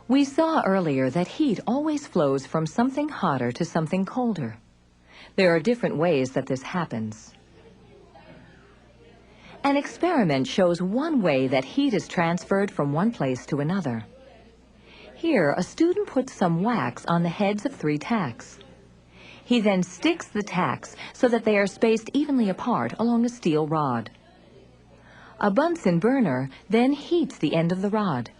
We saw earlier that heat always flows from something hotter to something colder. There are different ways that this happens. An experiment shows one way that heat is transferred from one place to another. Here, a student puts some wax on the heads of 3 tacks. He then sticks the tacks so that they are spaced evenly apart along a steel rod. A Bunsen burner then heats the end of the rod.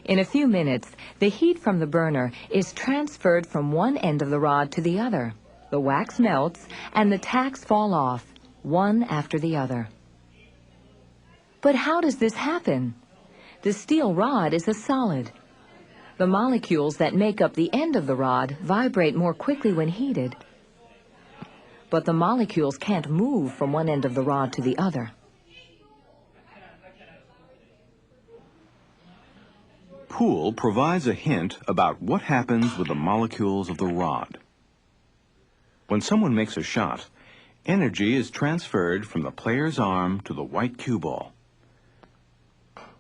In a few minutes, the heat from the burner is transferred from one end of the rod to the other. The wax melts and the tacks fall off, one after the other. But how does this happen? The steel rod is a solid. The molecules that make up the end of the rod vibrate more quickly when heated, but the molecules can't move from one end of the rod to the other. Pool provides a hint about what happens with the molecules of the rod. When someone makes a shot, energy is transferred from the player's arm to the white cue ball.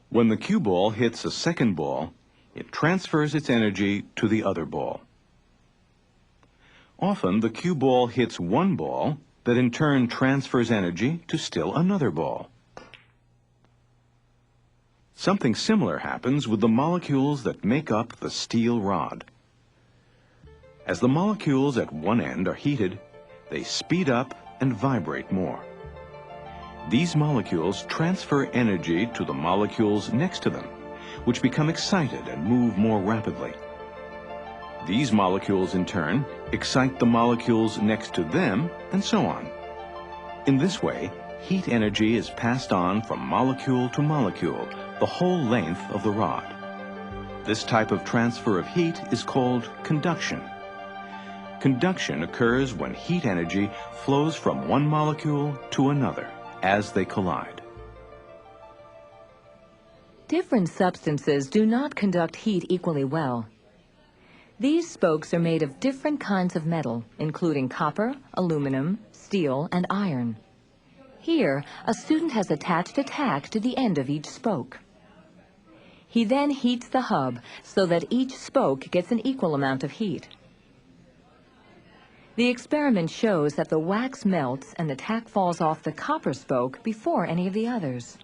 When the cue ball hits a second ball, it transfers its energy to the other ball. Often, the cue ball hits one ball that in turn transfers energy to still another ball. Something similar happens with the molecules that make up the steel rod. As the molecules at one end are heated, they speed up and vibrate more. These molecules transfer energy to the molecules next to them, which become excited and move more rapidly. These molecules, in turn, excite the molecules next to them, and so on. In this way, heat energy is passed on from molecule to molecule, the whole length of the rod. This type of transfer of heat is called conduction. Conduction occurs when heat energy flows from one molecule to another as they collide. Different substances do not conduct heat equally well. These spokes are made of different kinds of metal, including copper, aluminum, steel, and iron. Here, a student has attached a tack to the end of each spoke. He then heats the hub so that each spoke gets an equal amount of heat. The experiment shows that the wax melts and the tack falls off the copper spoke before any of the others.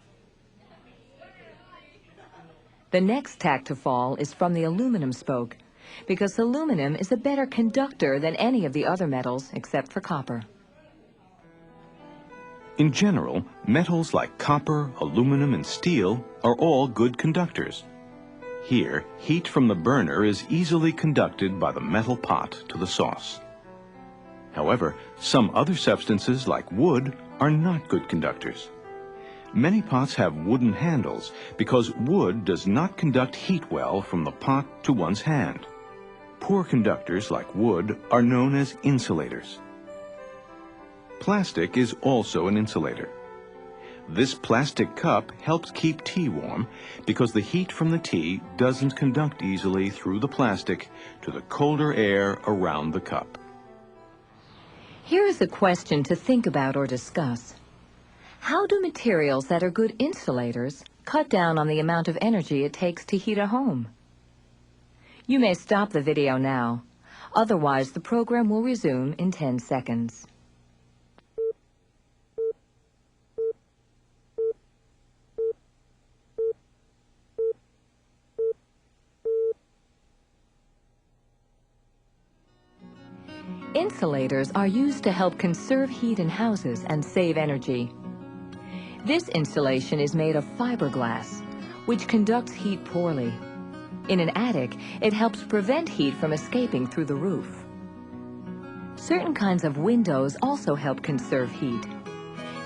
The next tack to fall is from the aluminum spoke, because aluminum is a better conductor than any of the other metals except for copper. In general, metals like copper, aluminum, and steel are all good conductors. Here, heat from the burner is easily conducted by the metal pot to the sauce. However, some other substances like wood are not good conductors. Many pots have wooden handles because wood does not conduct heat well from the pot to one's hand. Poor conductors like wood are known as insulators. Plastic is also an insulator. This plastic cup helps keep tea warm because the heat from the tea doesn't conduct easily through the plastic to the colder air around the cup. Here is a question to think about or discuss. How do materials that are good insulators cut down on the amount of energy it takes to heat a home? You may stop the video now. Otherwise, the program will resume in 10 seconds. Insulators are used to help conserve heat in houses and save energy. This insulation is made of fiberglass, which conducts heat poorly. In an attic, it helps prevent heat from escaping through the roof. Certain kinds of windows also help conserve heat.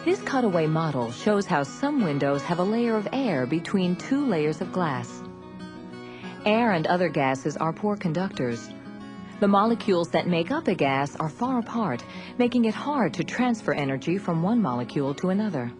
This cutaway model shows how some windows have a layer of air between 2 layers of glass. Air and other gases are poor conductors. The molecules that make up a gas are far apart, making it hard to transfer energy from one molecule to another.